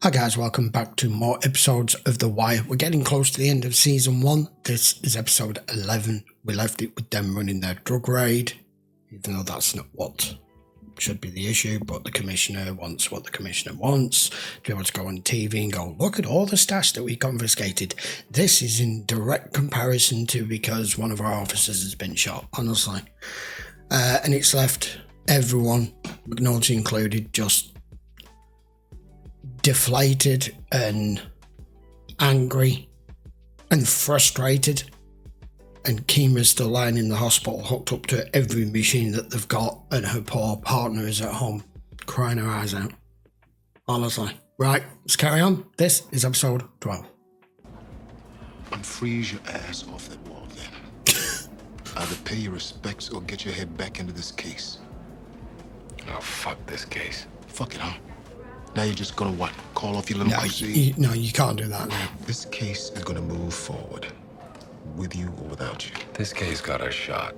Hi guys, welcome back to more episodes of The Wire. We're getting close to the end of season 1. This is episode 11. We left it with them running their drug raid, even though that's not what should be the issue, but the commissioner wants what the commissioner wants, to be able to go on TV and go, look at all the stash that we confiscated. This is in direct comparison to because one of our officers has been shot, honestly. And it's left everyone, McNulty included, just deflated and angry and frustrated, and Kima's still lying in the hospital hooked up to every machine that they've got, and her poor partner is at home crying her eyes out, honestly. Right, let's carry on. This is episode 12. And freeze your ass off that wall then. Either pay your respects or get your head back into this case. Oh, fuck this case. Fuck it, huh? Now you're just gonna what? Call off your little crusade? No, you can't do that now. This case is gonna move forward. With you or without you. This case got her shot.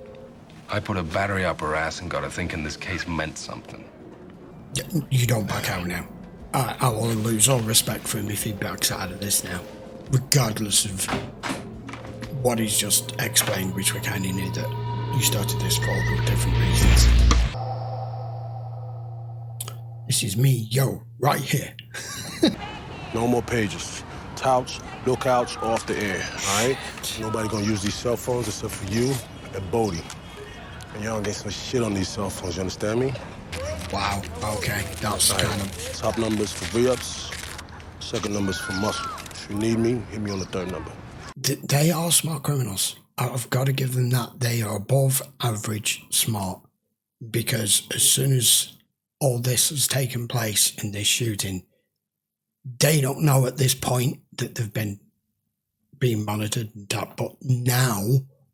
I put a battery up her ass and got her thinking this case meant something. You don't back out now. I will lose all respect for him if he backs out of this now. Regardless of what he's just explained, which we kind of knew that you started this for all the different reasons. This is me, yo, right here. No more pages. Touch, lookouts, off the air, all right? Nobody gonna use these cell phones except for you and Bodie. And y'all get some shit on these cell phones, you understand me? Wow, okay, that's right. kind of... Top numbers for re-ups, second numbers for muscle. If you need me, hit me on the third number. They are smart criminals. I've got to give them that. They are above average smart, because as soon as all this has taken place in this shooting, they don't know at this point that they've been being monitored and that, but now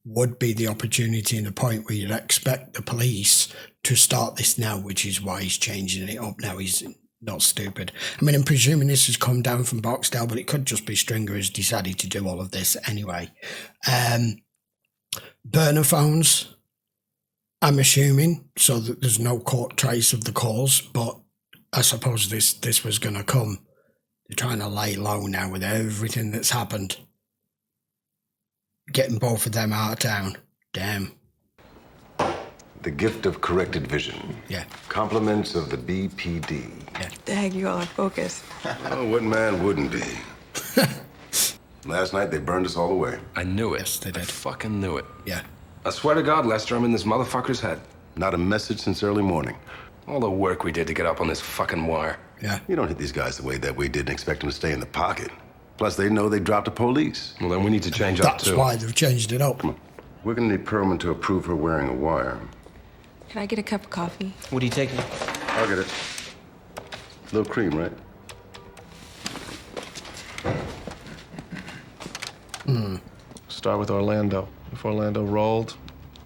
would be the opportunity and the point where you'd expect the police to start this now, which is why he's changing it up now. He's not stupid. I mean, I'm presuming this has come down from Boxdale, but it could just be Stringer has decided to do all of this anyway. Burner phones, I'm assuming, so that there's no court trace of the calls, but I suppose this was going to come. They're trying to lay low now with everything that's happened. Getting both of them out of town. Damn. The gift of corrected vision. Yeah. Compliments of the BPD. Yeah. The heck you all are focused. Oh, what man wouldn't be? Last night they burned us all away. I knew it. Yes, they did. I fucking knew it. Yeah. I swear to God, Lester, I'm in this motherfucker's head. Not a message since early morning. All the work we did to get up on this fucking wire. Yeah. You don't hit these guys the way that we did and expect them to stay in the pocket. Plus, they know they dropped the police. Well, then we need to change up, too. That's why they've changed it up. Come on. We're gonna need Perlman to approve her wearing a wire. Can I get a cup of coffee? What are you taking? I'll get it. Little cream, right? Start with Orlando. If Orlando rolled,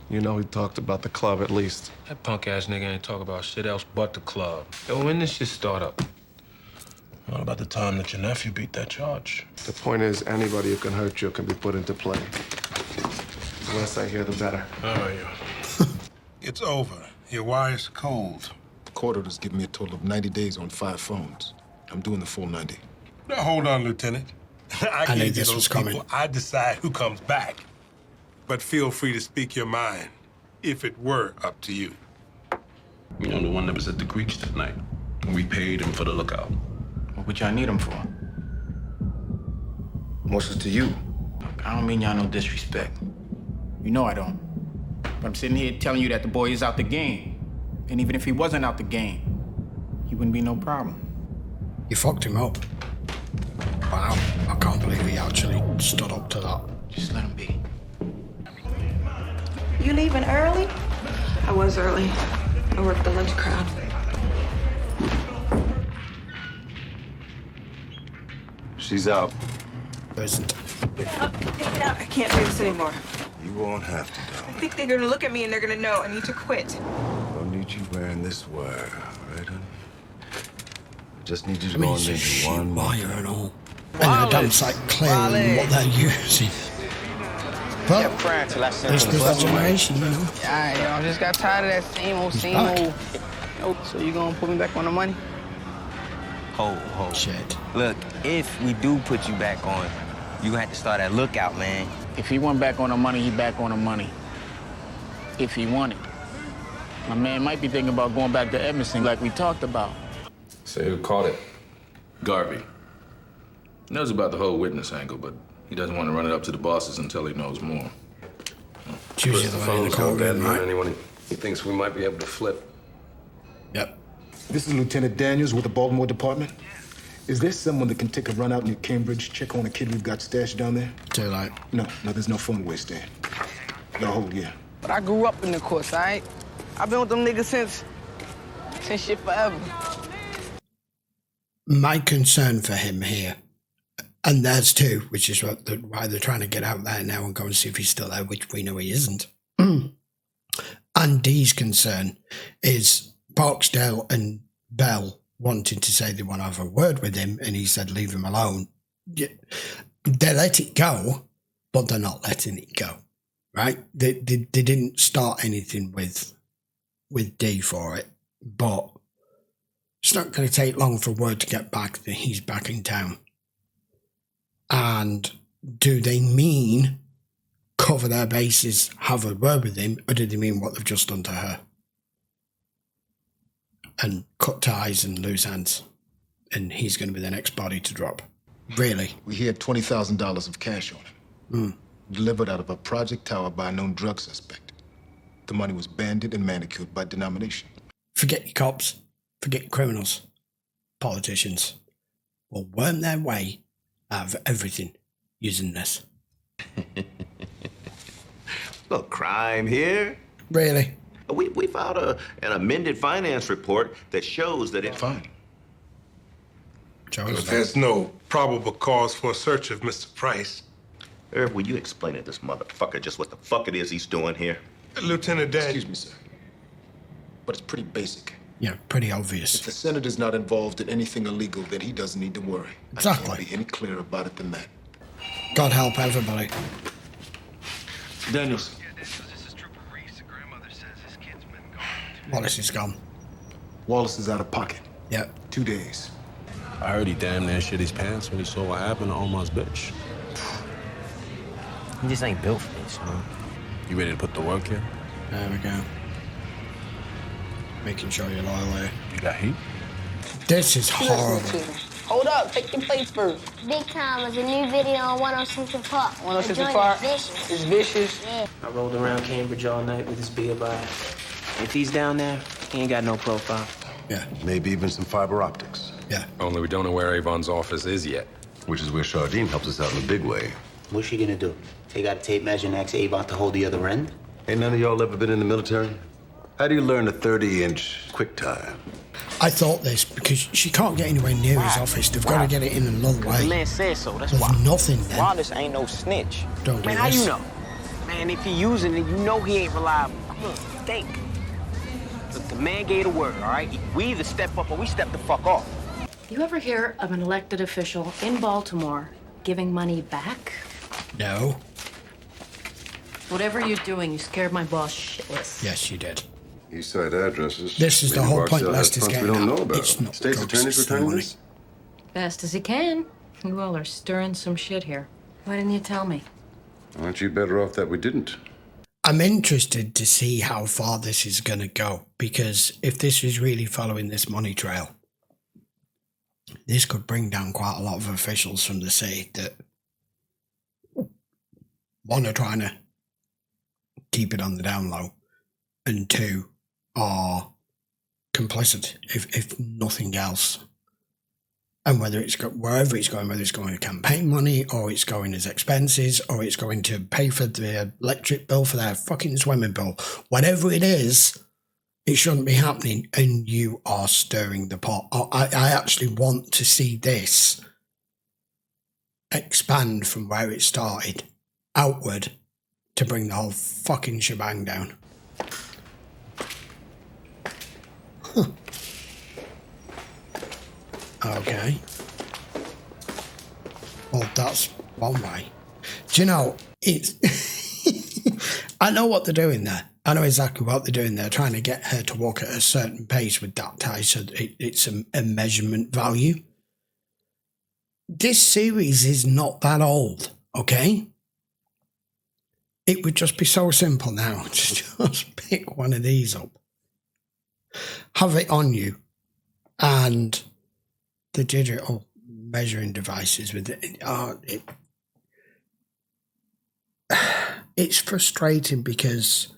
you know he talked about the club at least. That punk-ass nigga ain't talk about shit else but the club. Yo, when this shit start up? What about the time that your nephew beat that charge? The point is, anybody who can hurt you can be put into play. The less I hear, the better. How are you? It's over. Your wire's cold. The court order's giving me a total of 90 days on 5 phones. I'm doing the full 90. Now, hold on, Lieutenant. I knew gave this you was those coming. people. I decide who comes back. But feel free to speak your mind if it were up to you. You know, the one that was at the Greeks that night. We paid him for the lookout. What would y'all need him for? What's it to you? Look, I don't mean y'all no disrespect. You know I don't. But I'm sitting here telling you that the boy is out the game. And even if he wasn't out the game, he wouldn't be no problem. You fucked him up. Wow, I can't believe he actually stood up to that. Just let him be. You leaving early? I was early. I worked the lunch crowd. She's out. Isn't. I can't do this anymore. You won't have to, I darling. think they're gonna look at me and they're gonna know I need to quit. Don't need you wearing this wire, right, honey? Just need you to I mean, go it's in a there shit and do one wire more. and all. And the damn site clearing what they're using. But this was that generation, you know. Yeah, I just got tired of that same old. Oh, so you gonna put me back on the money? Ho. Shit. Look, if we do put you back on, you gonna have to start at Lookout, man. If he went back on the money, he back on the money. If he wanted. My man might be thinking about going back to Edmondson like we talked about. Say who caught it? Garvey. He knows about the whole witness angle, but he doesn't want to run it up to the bosses until he knows more. It's usually the way in the courtroom, right? Anyone he thinks we might be able to flip. Yep. This is Lieutenant Daniels with the Baltimore Department. Is there someone that can take a run out near Cambridge, check on a kid we've got stashed down there? Too late. No, there's no phone waste there. No, hold, yeah. But I grew up in the course, all right? I've been with them niggas since shit forever. My concern for him here, and there's two, which is why they're trying to get out there now and go and see if he's still there, which we know he isn't. And Dee's concern is Barksdale and Bell wanted to say they want to have a word with him, and he said, leave him alone. They let it go, but they're not letting it go, right? They didn't start anything with Dee for it, but it's not going to take long for word to get back that he's back in town. And do they mean cover their bases, have a word with him, or do they mean what they've just done to her? And cut ties and lose hands. And he's going to be the next body to drop. Really? We had $20,000 of cash on him. Delivered out of a project tower by a known drug suspect. The money was banded and manicured by denomination. Forget your cops. Forget your criminals. Politicians will worm their way out of everything using this. No crime here. Really? We filed an amended finance report that shows that it's fine. There's no probable cause for a search of Mr. Price. Irv, will you explain to this motherfucker just what the fuck it is he's doing here? Lieutenant Dan. Excuse me, sir. But it's pretty basic. Yeah, pretty obvious. If the senator's not involved in anything illegal, then he doesn't need to worry. Exactly. I can't be any clearer about it than that. God help everybody. Daniels. Wallace is gone. Wallace is out of pocket. Yep. 2 days. I heard he damn near shit his pants when he saw what happened to Omar's bitch. He just ain't built for this, man. You ready to put the work in? There we go. Making sure you're loyal here. You got heat? This is horrible. Hold up, take your plates first. Big Time is a new video on 106 Park. 106 Park? It's vicious. Yeah. I rolled around Cambridge all night with this beer by. If he's down there, he ain't got no profile. Yeah. Maybe even some fiber optics. Yeah. Only we don't know where Avon's office is yet. Which is where Chardine helps us out in a big way. What's she gonna do? Take out a tape measure and ask Avon to hold the other end? Ain't none of y'all ever been in the military? How do you learn a 30-inch quick time? I thought this because she can't get anywhere near his office. They've got to get it in another way. The man said so, that's There's why. nothing there. Wallace ain't no snitch. Don't do Man, how this. you know? Man, if he using it, you know he ain't reliable. Look, think. Look, the man gave the word, all right? We either step up or we step the fuck off. You ever hear of an elected official in Baltimore giving money back? No. Whatever you're doing, you scared my boss shitless. Yes, you did. East side addresses. This is the Maybe whole point Barksdale has Lester's funds getting we don't at. know about. It's not State's drugs, attorney's it's the returning money. this? Best as he can. You all are stirring some shit here. Why didn't you tell me? Aren't you better off that we didn't? I'm interested to see how far this is going to go, because if this is really following this money trail, this could bring down quite a lot of officials from the city that, one, are trying to keep it on the down low, and two, are complicit, if nothing else. And whether it's wherever it's going, whether it's going to campaign money, or it's going as expenses, or it's going to pay for the electric bill for their fucking swimming pool, whatever it is, it shouldn't be happening, and you are stirring the pot. I actually want to see this expand from where it started outward to bring the whole fucking shebang down. Huh. Okay. Well, that's one way. Do you know, it's... I know what they're doing there. I know exactly what they're doing there, trying to get her to walk at a certain pace with that tie so that it's a measurement value. this series is not that old, okay? It would just be so simple now to just pick one of these up, have it on you, and the digital measuring devices with it. It's frustrating because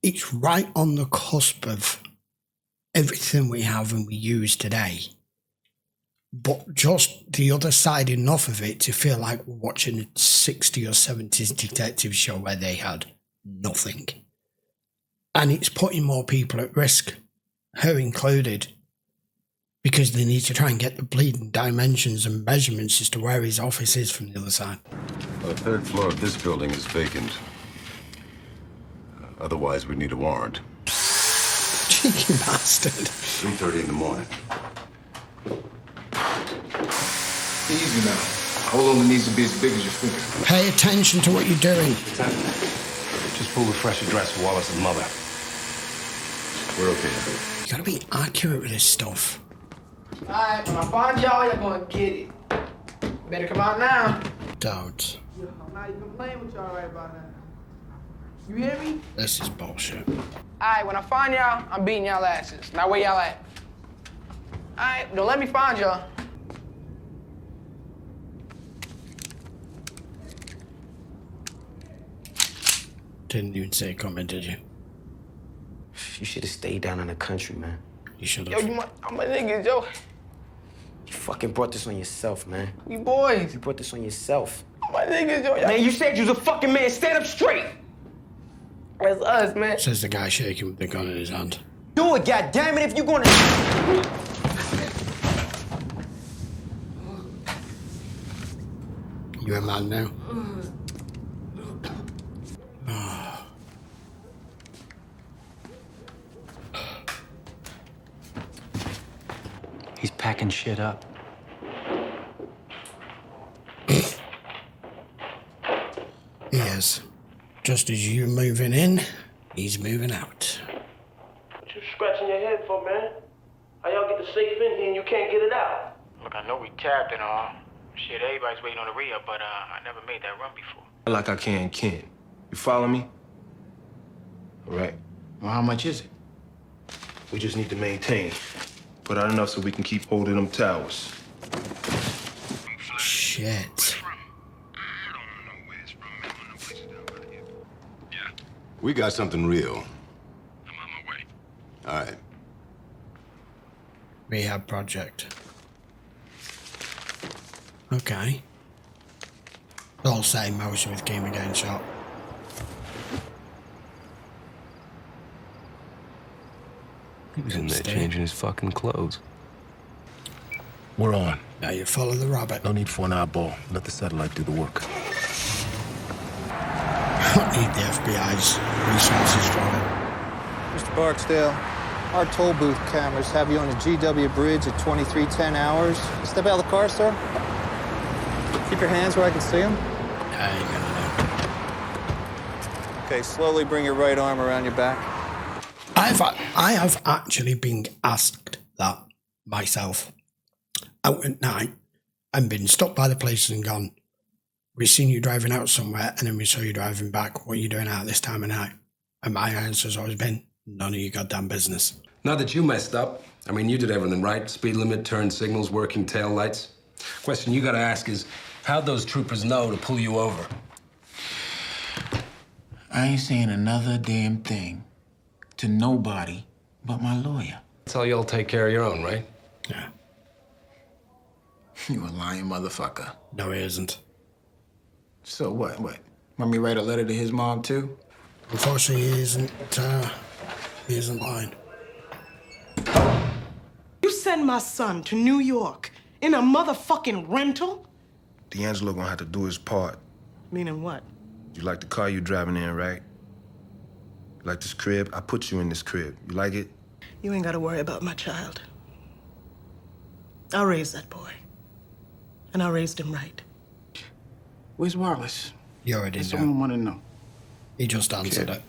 it's right on the cusp of everything we have and we use today. But just the other side enough of it to feel like we're watching a 60s or 70s detective show where they had nothing. And it's putting more people at risk, her included, because they need to try and get the bleeding dimensions and measurements as to where his office is from the other side. The third floor of this building is vacant. Otherwise, we'd need a warrant. Cheeky bastard. 3:30 in the morning. Easy now. Hole only needs to be as big as your finger. Pay attention to what you're doing. Just pull the fresh address for Wallace's mother. We're okay. You gotta be accurate with this stuff. Alright, when I find y'all, y'all gonna get it. Better come out now. Don't. I'm not even playing with y'all right about now. You hear me? This is bullshit. Alright, when I find y'all, I'm beating y'all asses. Now where y'all at? Alright, don't let me find y'all. Didn't even see it coming, did you? You should have stayed down in the country, man. You should Yo, have. I'm a nigga, yo. You fucking brought this on yourself, man. We boys. You brought this on yourself. My niggas, yo. Man, you said you was a fucking man. Stand up straight. That's us, man. Says the guy shaking with the gun in his hand. Do it, goddammit, if you're gonna... You a man now? He's packing shit up. He is. Just as you're moving in, he's moving out. What you scratching your head for, man? How y'all get the safe in here and you can't get it out? Look, I know we tapped and all. Shit, everybody's waiting on the re-up, but I never made that run before. Like I can. You follow me? All right. Well, how much is it? We just need to maintain. Put out enough so we can keep holding them towers. Shit. We got something real. I'm on my way. All right. Rehab project. Okay. All set in motion with Game again shot. He was in there changing his fucking clothes. We're on. Now you follow the rabbit. No need for an eyeball. Let the satellite do the work. I need the FBI's resources for it. Mr. Barksdale, our toll booth cameras have you on the GW Bridge at 2310 hours. Step out of the car, sir. Keep your hands where I can see them. Yeah, you're gonna do. Okay, slowly bring your right arm around your back. I have actually been asked that myself out at night and been stopped by the police and gone, "We've seen you driving out somewhere and then we saw you driving back. What are you doing out this time of night?" And my answer's always been, "None of your goddamn business." Not that you messed up. I mean, you did everything right. Speed limit, turn signals, working tail lights. Question you gotta ask is, how'd those troopers know to pull you over? I ain't saying another damn thing to nobody but my lawyer. That's how y'all take care of your own, right? Yeah. You a lying motherfucker. No, he isn't. So what? Want me to write a letter to his mom, too? Unfortunately, he isn't lying. You send my son to New York in a motherfucking rental? D'Angelo gonna have to do his part. Meaning what? You like the car you driving in, right? You like this crib? I put you in this crib. You like it? You ain't gotta worry about my child. I raised that boy. And I raised him right. Where's Wallace? You already know. Someone want to know. He just answered it.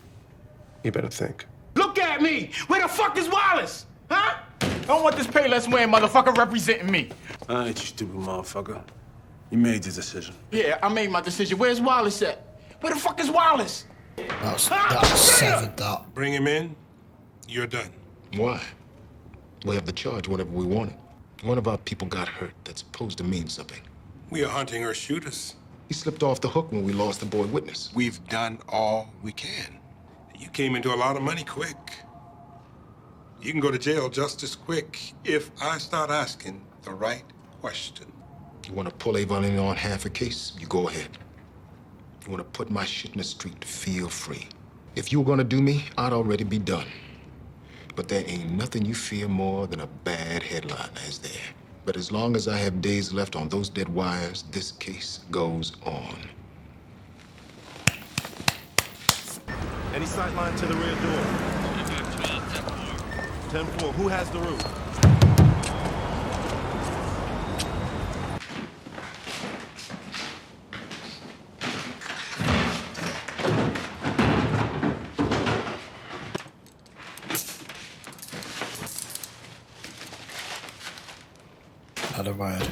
You better think. Look at me! Where the fuck is Wallace? Huh? I don't want this Payless wearing motherfucker representing me. All right, you stupid motherfucker. You made your decision. Yeah, I made my decision. Where's Wallace at? Where the fuck is Wallace? That's severed that. Bring him in. You're done. Why? We have the charge whenever we want it. One of our people got hurt. That's supposed to mean something. We are hunting our shooters. He slipped off the hook when we lost the boy witness. We've done all we can. You came into a lot of money quick. You can go to jail just as quick if I start asking the right question. You want to pull Avon in on half a case? You go ahead. You want to put my shit in the street? Feel free. If you were going to do me, I'd already be done. But there ain't nothing you fear more than a bad headline, is there? But as long as I have days left on those dead wires, this case goes on. Any sight line to the rear door? 10-4. Who has the roof? Not a word.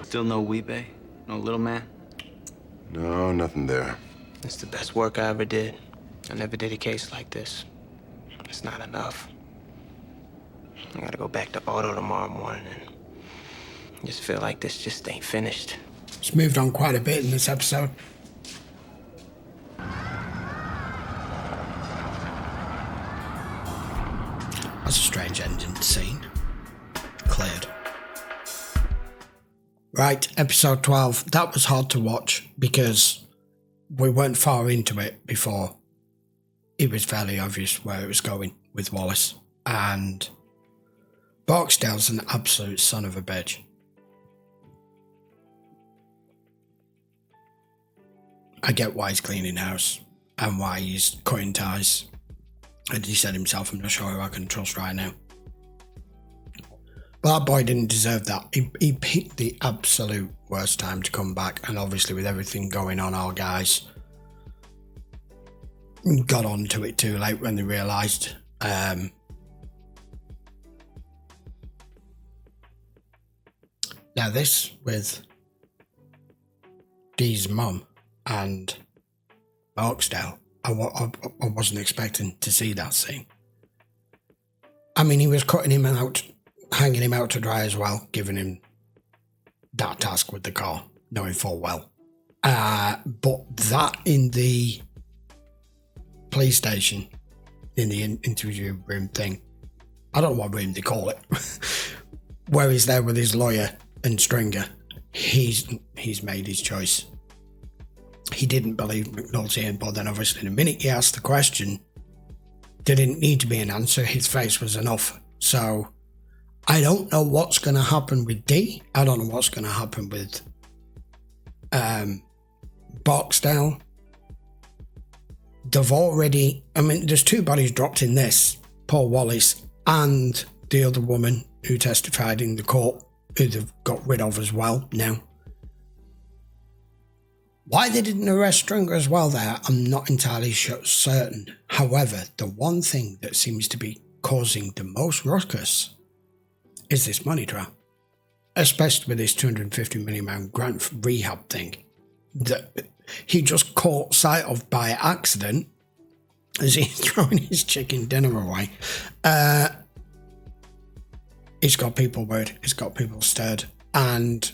Still no Weebay? No little man? No, nothing there. It's the best work I ever did. I never did a case like this. It's not enough. I gotta go back to auto tomorrow morning and just feel like this just ain't finished. It's moved on quite a bit in this episode. That's a strange ending scene. Cleared. Right, episode 12. That was hard to watch because we weren't far into it before it was fairly obvious where it was going with Wallace. And Barksdale's an absolute son of a bitch. I get why he's cleaning house and why he's cutting ties. And he said himself, I'm not sure who I can trust right now. But that boy didn't deserve that. He picked the absolute worst time to come back. And obviously with everything going on, our guys got onto it too late when they realised. Now this with Dee's mum and Barksdale, I wasn't expecting to see that scene. I mean, he was cutting him out, hanging him out to dry as well, giving him that task with the car, knowing full well. But that in the police station, in the interview room thing, I don't know what room they call it, where he's there with his lawyer and Stringer, he's made his choice. He didn't believe McNulty, but then obviously the minute he asked the question, there didn't need to be an answer. His face was enough. So I don't know what's going to happen with Dee. I don't know what's going to happen with Barksdale. They've already, I mean, there's two bodies dropped in this, Paul Wallace and the other woman who testified in the court, who they've got rid of as well now. Why they didn't arrest Stringer as well there, I'm not entirely certain. However, the one thing that seems to be causing the most ruckus is this money trap. Especially with this £250 million grant rehab thing that he just caught sight of by accident as he's throwing his chicken dinner away. It's got people worried, it's got people stirred, and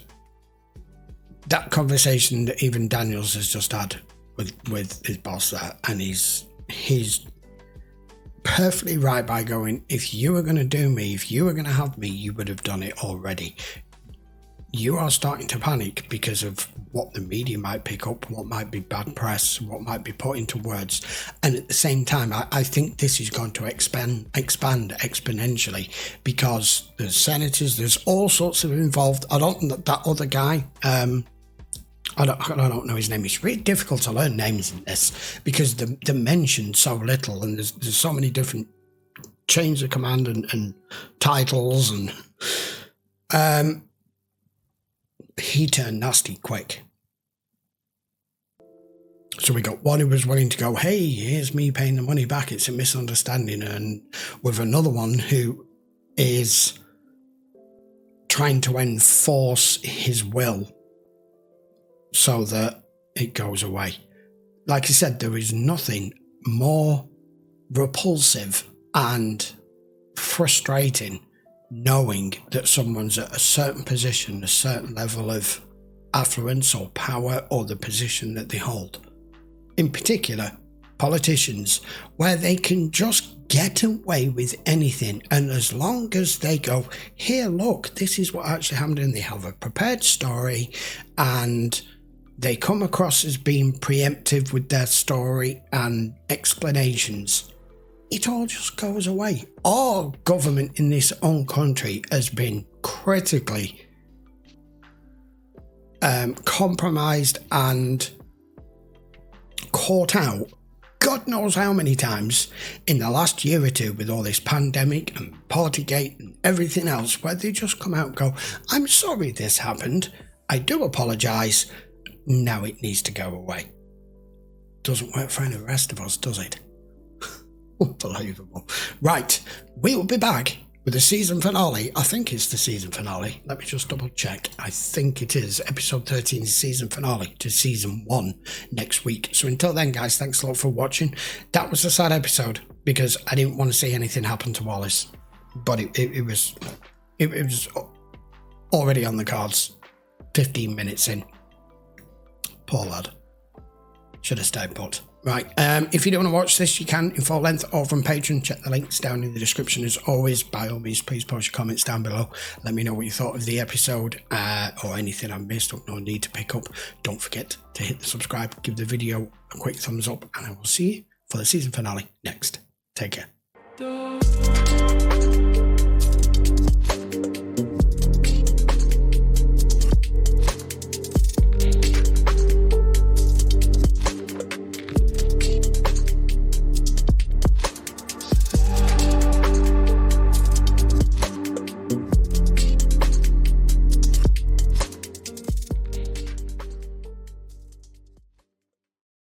that conversation that even Daniels has just had with his boss there, and he's perfectly right by going, if you were going to do me, if you were going to have me, you would have done it already. You are starting to panic because of what the media might pick up, what might be bad press, what might be put into words. And at the same time, I think this is going to expand exponentially because there's senators, there's all sorts of involved. I don't know that other guy, I don't know his name. It's really difficult to learn names in this because they're mentioned so little, and there's so many different chains of command and titles, and he turned nasty quick. So we got one who was willing to go, hey, here's me paying the money back, it's a misunderstanding. And with another one who is trying to enforce his will so that it goes away. Like I said, there is nothing more repulsive and frustrating knowing that someone's at a certain position, a certain level of affluence or power, or the position that they hold. In particular, politicians, where they can just get away with anything, and as long as they go, here, look, this is what actually happened, and they have a prepared story, and they come across as being preemptive with their story and explanations, it all just goes away. Our government in this own country has been critically compromised and caught out God knows how many times in the last year or two with all this pandemic and Partygate and everything else, where they just come out and go, I'm sorry this happened, I do apologise, now it needs to go away. Doesn't work for any of the rest of us, does it? Unbelievable. Right, we'll be back with the season finale. I think it's the season finale. Let me just double check. I think it is episode 13, season finale to season 1 next week. So until then, guys, thanks a lot for watching. That was a sad episode because I didn't want to see anything happen to Wallace, but it was already on the cards 15 minutes in. Poor lad. Should have stayed put. Right, if you don't want to watch this, you can in full length or from Patreon. Check the links down in the description as always. By all means, please post your comments down below. Let me know what you thought of the episode or anything I missed or no need to pick up. Don't forget to hit the subscribe, give the video a quick thumbs up, and I will see you for the season finale next. Take care.